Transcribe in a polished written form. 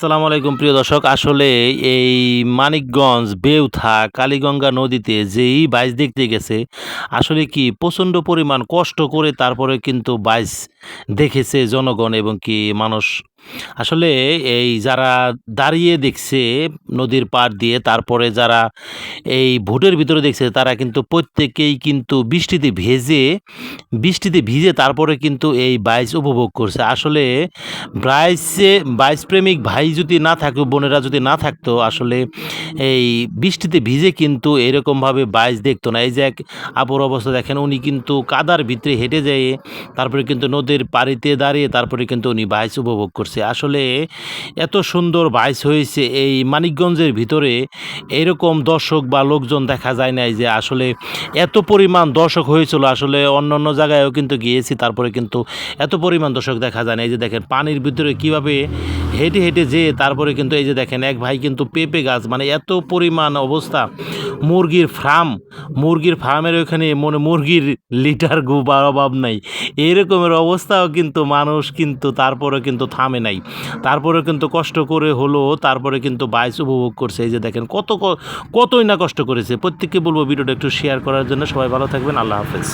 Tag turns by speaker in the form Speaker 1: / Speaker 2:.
Speaker 1: আসসালামু আলাইকুম প্রিয় দর্শক। আসলে এই মানিকগঞ্জ, বেউথা, কালীগঙ্গা নদীতে যেই বাইচ দেখতে গেছে, আসলে কি প্রচণ্ড পরিমাণ কষ্ট করে তারপরে কিন্তু বাইচ দেখেছে জনগণ এবং কি মানুষ। আসলে এই যারা দাঁড়িয়ে দেখছে নদীর পাড় দিয়ে, তারপরে যারা এই ভোটের ভিতরে দেখছে, তারা কিন্তু প্রত্যেকেই কিন্তু বৃষ্টিতে ভিজে তারপরে কিন্তু এই বাইচ উপভোগ করছে। আসলে বাইচ প্রেমিক ভাই যদি না থাকতো, বোনেরা যদি না থাকতো, আসলে এই বৃষ্টিতে ভিজে কিন্তু এরকমভাবে বাইচ দেখতো না। এই যে এক আপুর অবস্থা দেখেন, উনি কিন্তু কাদার ভিতরে হেঁটে যেয়ে তারপরে কিন্তু নদীর পাড়িতে দাঁড়িয়ে তারপরে কিন্তু উনি বাইচ উপভোগ করছে। আসলে এত সুন্দর বাইচ হয়েছে এই মানিকগঞ্জের ভিতরে, এরকম দর্শক বা লোকজন দেখা যায় নাই যে আসলে এত পরিমাণ দর্শক হয়েছিল। আসলে অন্য জায়গায়ও কিন্তু গিয়েছি, তারপরে কিন্তু এত পরিমাণ দর্শক দেখা যায় না। এই যে দেখেন পানির ভিতরে কিভাবে হেঁটে যেয়ে তারপরে কিন্তু এই যে দেখেন এক ভাই কিন্তু পেঁপে গাছ, মানে এত পরিমাণ অবস্থা। মুরগির ফার্মের ওখানে মুরগির লিটার গোবার অভাব নাই, এরকমের অবস্থাও কিন্তু মানুষ কিন্তু তারপরে কিন্তু থামে নাই, তারপরে কিন্তু কষ্ট করে হলো তারপরে কিন্তু বাইচ উপভোগ করছে। এই যে দেখেন কতই না কষ্ট করেছে। প্রত্যেককে বলবো ভিডিওটা একটু শেয়ার করার জন্য। সবাই ভালো থাকবেন, আল্লাহ হাফেজ।